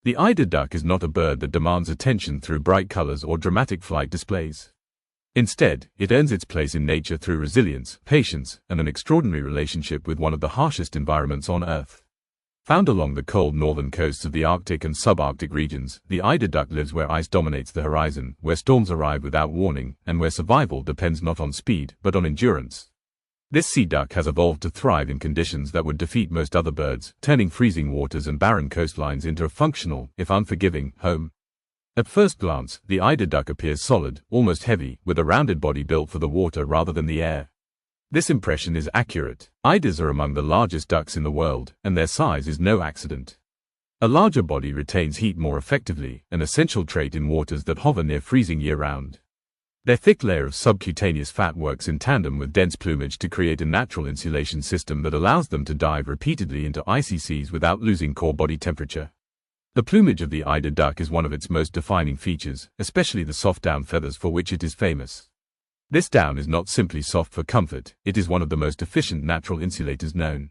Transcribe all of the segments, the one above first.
The eider duck is not a bird that demands attention through bright colors or dramatic flight displays. Instead, it earns its place in nature through resilience, patience, and an extraordinary relationship with one of the harshest environments on Earth. Found along the cold northern coasts of the Arctic and subarctic regions, the eider duck lives where ice dominates the horizon, where storms arrive without warning, and where survival depends not on speed, but on endurance. This sea duck has evolved to thrive in conditions that would defeat most other birds, turning freezing waters and barren coastlines into a functional, if unforgiving, home. At first glance, the eider duck appears solid, almost heavy, with a rounded body built for the water rather than the air. This impression is accurate. Eiders are among the largest ducks in the world, and their size is no accident. A larger body retains heat more effectively, an essential trait in waters that hover near freezing year-round. Their thick layer of subcutaneous fat works in tandem with dense plumage to create a natural insulation system that allows them to dive repeatedly into icy seas without losing core body temperature. The plumage of the eider duck is one of its most defining features, especially the soft down feathers for which it is famous. This down is not simply soft for comfort, it is one of the most efficient natural insulators known.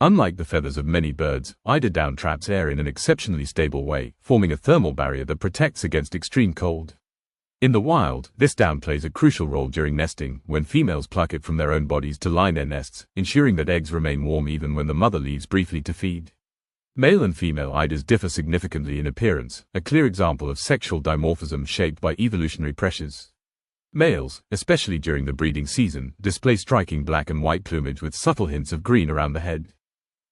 Unlike the feathers of many birds, eider down traps air in an exceptionally stable way, forming a thermal barrier that protects against extreme cold. In the wild, this down plays a crucial role during nesting, when females pluck it from their own bodies to line their nests, ensuring that eggs remain warm even when the mother leaves briefly to feed. Male and female eiders differ significantly in appearance, a clear example of sexual dimorphism shaped by evolutionary pressures. Males, especially during the breeding season, display striking black and white plumage with subtle hints of green around the head.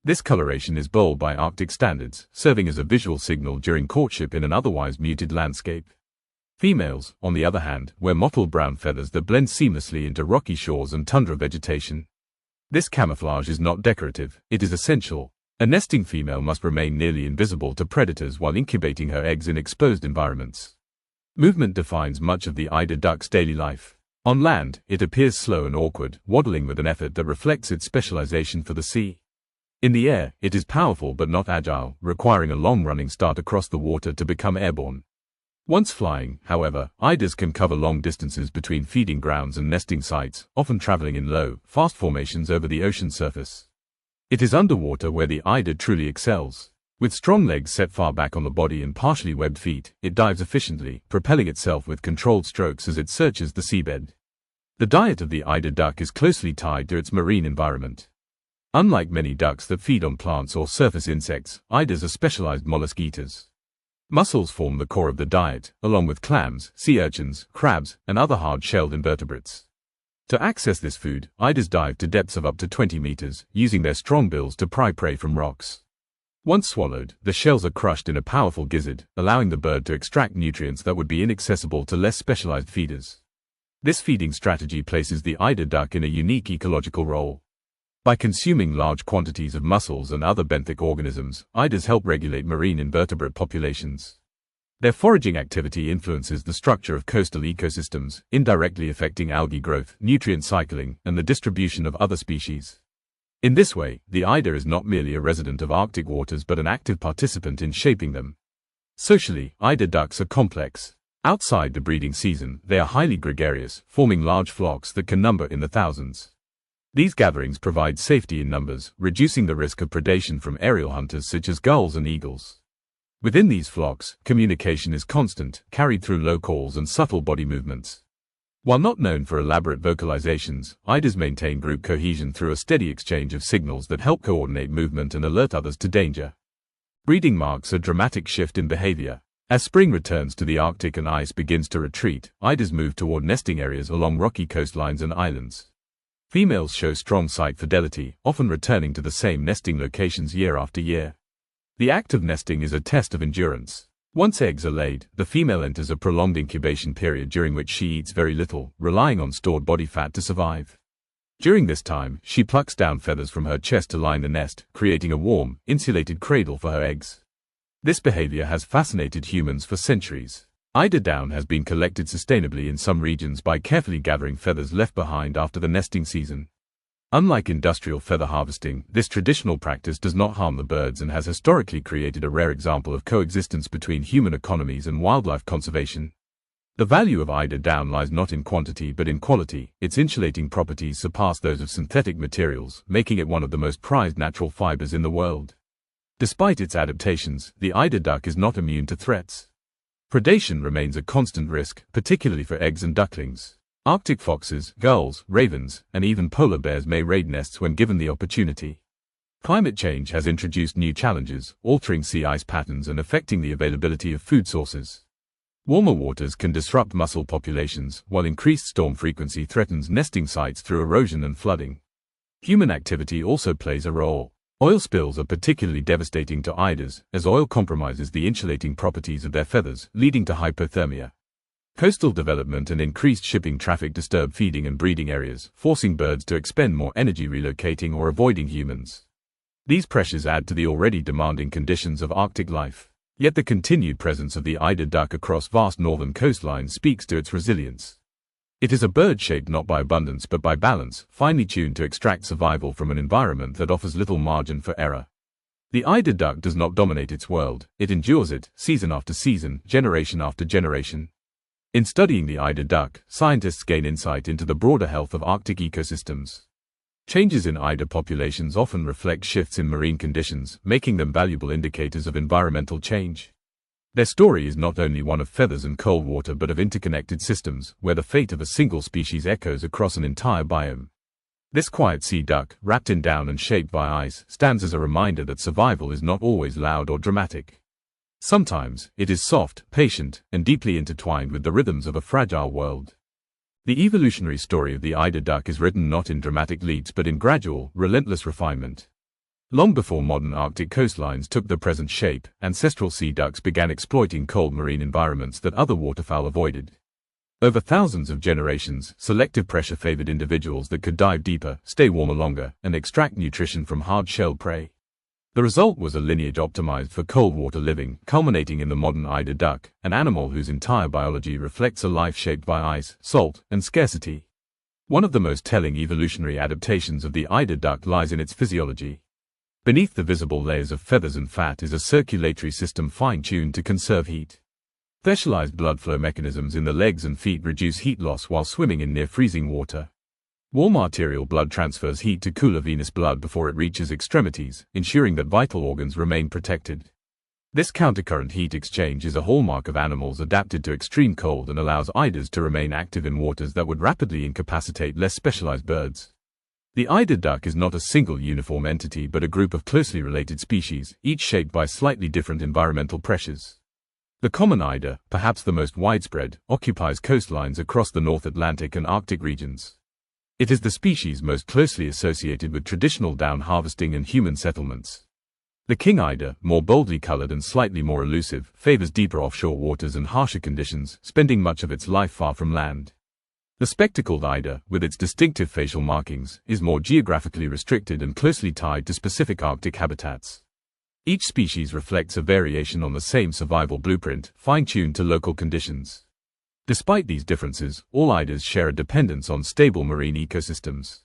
This coloration is bold by Arctic standards, serving as a visual signal during courtship in an otherwise muted landscape. Females, on the other hand, wear mottled brown feathers that blend seamlessly into rocky shores and tundra vegetation. This camouflage is not decorative, it is essential. A nesting female must remain nearly invisible to predators while incubating her eggs in exposed environments. Movement defines much of the eider duck's daily life. On land, it appears slow and awkward, waddling with an effort that reflects its specialization for the sea. In the air, it is powerful but not agile, requiring a long-running start across the water to become airborne. Once flying, however, eiders can cover long distances between feeding grounds and nesting sites, often traveling in low, fast formations over the ocean surface. It is underwater where the eider truly excels. With strong legs set far back on the body and partially webbed feet, it dives efficiently, propelling itself with controlled strokes as it searches the seabed. The diet of the eider duck is closely tied to its marine environment. Unlike many ducks that feed on plants or surface insects, eiders are specialized mollusk eaters. Mussels form the core of the diet, along with clams, sea urchins, crabs, and other hard-shelled invertebrates. To access this food, eiders dive to depths of up to 20 meters, using their strong bills to pry prey from rocks. Once swallowed, the shells are crushed in a powerful gizzard, allowing the bird to extract nutrients that would be inaccessible to less specialized feeders. This feeding strategy places the eider duck in a unique ecological role. By consuming large quantities of mussels and other benthic organisms, eiders help regulate marine invertebrate populations. Their foraging activity influences the structure of coastal ecosystems, indirectly affecting algae growth, nutrient cycling, and the distribution of other species. In this way, the eider is not merely a resident of Arctic waters but an active participant in shaping them. Socially, eider ducks are complex. Outside the breeding season, they are highly gregarious, forming large flocks that can number in the thousands. These gatherings provide safety in numbers, reducing the risk of predation from aerial hunters such as gulls and eagles. Within these flocks, communication is constant, carried through low calls and subtle body movements. While not known for elaborate vocalizations, eiders maintain group cohesion through a steady exchange of signals that help coordinate movement and alert others to danger. Breeding marks a dramatic shift in behavior. As spring returns to the Arctic and ice begins to retreat, eiders move toward nesting areas along rocky coastlines and islands. Females show strong site fidelity, often returning to the same nesting locations year after year. The act of nesting is a test of endurance. Once eggs are laid, the female enters a prolonged incubation period during which she eats very little, relying on stored body fat to survive. During this time, she plucks down feathers from her chest to line the nest, creating a warm, insulated cradle for her eggs. This behavior has fascinated humans for centuries. Eider down has been collected sustainably in some regions by carefully gathering feathers left behind after the nesting season. Unlike industrial feather harvesting, this traditional practice does not harm the birds and has historically created a rare example of coexistence between human economies and wildlife conservation. The value of eider down lies not in quantity but in quality. Its insulating properties surpass those of synthetic materials, making it one of the most prized natural fibers in the world. Despite its adaptations, the eider duck is not immune to threats. Predation remains a constant risk, particularly for eggs and ducklings. Arctic foxes, gulls, ravens, and even polar bears may raid nests when given the opportunity. Climate change has introduced new challenges, altering sea ice patterns and affecting the availability of food sources. Warmer waters can disrupt mussel populations, while increased storm frequency threatens nesting sites through erosion and flooding. Human activity also plays a role. Oil spills are particularly devastating to eiders, as oil compromises the insulating properties of their feathers, leading to hypothermia. Coastal development and increased shipping traffic disturb feeding and breeding areas, forcing birds to expend more energy relocating or avoiding humans. These pressures add to the already demanding conditions of Arctic life. Yet the continued presence of the eider duck across vast northern coastlines speaks to its resilience. It is a bird shaped not by abundance but by balance, finely tuned to extract survival from an environment that offers little margin for error. The eider duck does not dominate its world, it endures it, season after season, generation after generation. In studying the eider duck, scientists gain insight into the broader health of Arctic ecosystems. Changes in eider populations often reflect shifts in marine conditions, making them valuable indicators of environmental change. Their story is not only one of feathers and cold water but of interconnected systems, where the fate of a single species echoes across an entire biome. This quiet sea duck, wrapped in down and shaped by ice, stands as a reminder that survival is not always loud or dramatic. Sometimes, it is soft, patient, and deeply intertwined with the rhythms of a fragile world. The evolutionary story of the eider duck is written not in dramatic leaps but in gradual, relentless refinement. Long before modern Arctic coastlines took the present shape, ancestral sea ducks began exploiting cold marine environments that other waterfowl avoided. Over thousands of generations, selective pressure favored individuals that could dive deeper, stay warmer longer, and extract nutrition from hard-shelled prey. The result was a lineage optimized for cold water living, culminating in the modern eider duck, an animal whose entire biology reflects a life shaped by ice, salt, and scarcity. One of the most telling evolutionary adaptations of the eider duck lies in its physiology. Beneath the visible layers of feathers and fat is a circulatory system fine-tuned to conserve heat. Specialized blood flow mechanisms in the legs and feet reduce heat loss while swimming in near-freezing water. Warm arterial blood transfers heat to cooler venous blood before it reaches extremities, ensuring that vital organs remain protected. This countercurrent heat exchange is a hallmark of animals adapted to extreme cold and allows eiders to remain active in waters that would rapidly incapacitate less specialized birds. The eider duck is not a single uniform entity but a group of closely related species, each shaped by slightly different environmental pressures. The common eider, perhaps the most widespread, occupies coastlines across the North Atlantic and Arctic regions. It is the species most closely associated with traditional down harvesting and human settlements. The king eider, more boldly colored and slightly more elusive, favors deeper offshore waters and harsher conditions, spending much of its life far from land. The spectacled eider, with its distinctive facial markings, is more geographically restricted and closely tied to specific Arctic habitats. Each species reflects a variation on the same survival blueprint, fine-tuned to local conditions. Despite these differences, all eiders share a dependence on stable marine ecosystems.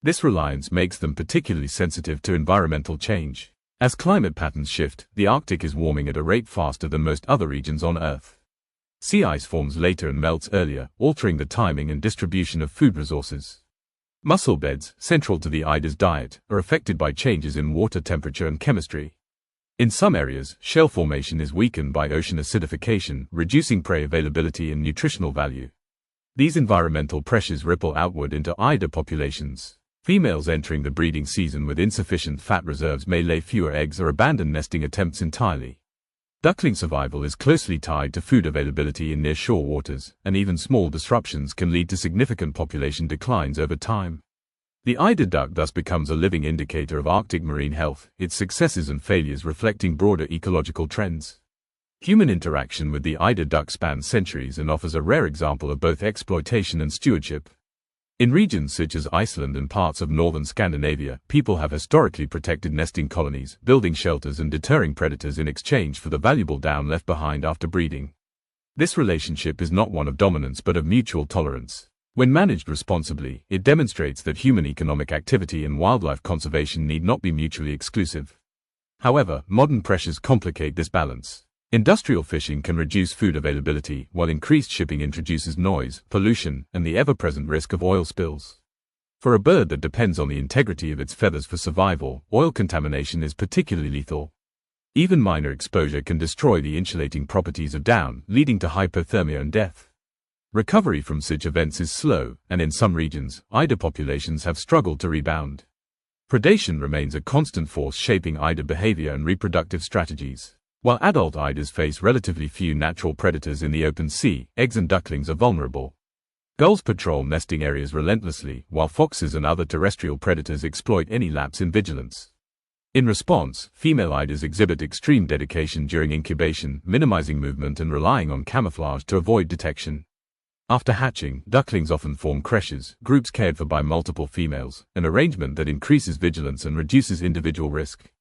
This reliance makes them particularly sensitive to environmental change. As climate patterns shift, the Arctic is warming at a rate faster than most other regions on Earth. Sea ice forms later and melts earlier, altering the timing and distribution of food resources. Mussel beds, central to the eider's diet, are affected by changes in water temperature and chemistry. In some areas, shell formation is weakened by ocean acidification, reducing prey availability and nutritional value. These environmental pressures ripple outward into eider populations. Females entering the breeding season with insufficient fat reserves may lay fewer eggs or abandon nesting attempts entirely. Duckling survival is closely tied to food availability in near-shore waters, and even small disruptions can lead to significant population declines over time. The eider duck thus becomes a living indicator of Arctic marine health, its successes and failures reflecting broader ecological trends. Human interaction with the eider duck spans centuries and offers a rare example of both exploitation and stewardship. In regions such as Iceland and parts of northern Scandinavia, people have historically protected nesting colonies, building shelters and deterring predators in exchange for the valuable down left behind after breeding. This relationship is not one of dominance but of mutual tolerance. When managed responsibly, it demonstrates that human economic activity and wildlife conservation need not be mutually exclusive. However, modern pressures complicate this balance. Industrial fishing can reduce food availability, while increased shipping introduces noise, pollution, and the ever-present risk of oil spills. For a bird that depends on the integrity of its feathers for survival, oil contamination is particularly lethal. Even minor exposure can destroy the insulating properties of down, leading to hypothermia and death. Recovery from such events is slow, and in some regions, eider populations have struggled to rebound. Predation remains a constant force shaping eider behavior and reproductive strategies. While adult eiders face relatively few natural predators in the open sea, eggs and ducklings are vulnerable. Gulls patrol nesting areas relentlessly, while foxes and other terrestrial predators exploit any lapse in vigilance. In response, female eiders exhibit extreme dedication during incubation, minimizing movement and relying on camouflage to avoid detection. After hatching, ducklings often form creches, groups cared for by multiple females, an arrangement that increases vigilance and reduces individual risk.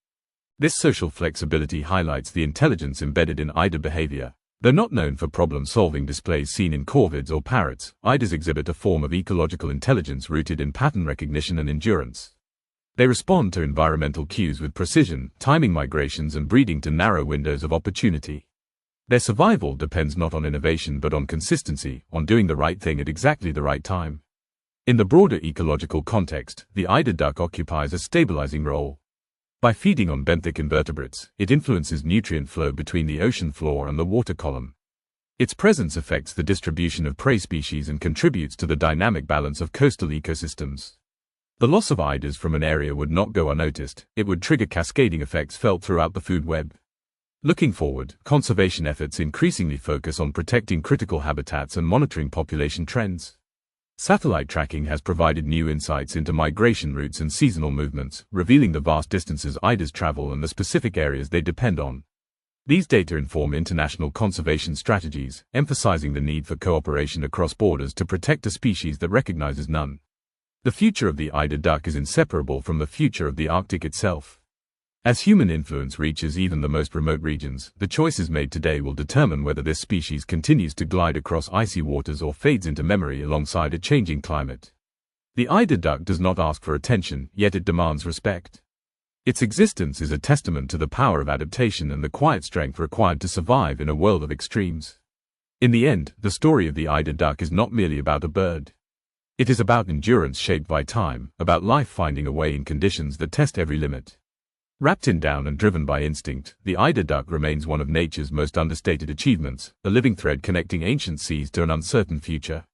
This social flexibility highlights the intelligence embedded in eider behavior. Though not known for problem-solving displays seen in corvids or parrots, eiders exhibit a form of ecological intelligence rooted in pattern recognition and endurance. They respond to environmental cues with precision, timing migrations and breeding to narrow windows of opportunity. Their survival depends not on innovation but on consistency, on doing the right thing at exactly the right time. In the broader ecological context, the eider duck occupies a stabilizing role. By feeding on benthic invertebrates, it influences nutrient flow between the ocean floor and the water column. Its presence affects the distribution of prey species and contributes to the dynamic balance of coastal ecosystems. The loss of eiders from an area would not go unnoticed, it would trigger cascading effects felt throughout the food web. Looking forward, conservation efforts increasingly focus on protecting critical habitats and monitoring population trends. Satellite tracking has provided new insights into migration routes and seasonal movements, revealing the vast distances eiders travel and the specific areas they depend on. These data inform international conservation strategies, emphasizing the need for cooperation across borders to protect a species that recognizes none. The future of the eider duck is inseparable from the future of the Arctic itself. As human influence reaches even the most remote regions, the choices made today will determine whether this species continues to glide across icy waters or fades into memory alongside a changing climate. The eider duck does not ask for attention, yet it demands respect. Its existence is a testament to the power of adaptation and the quiet strength required to survive in a world of extremes. In the end, the story of the eider duck is not merely about a bird. It is about endurance shaped by time, about life finding a way in conditions that test every limit. Wrapped in down and driven by instinct, the eider duck remains one of nature's most understated achievements, a living thread connecting ancient seas to an uncertain future.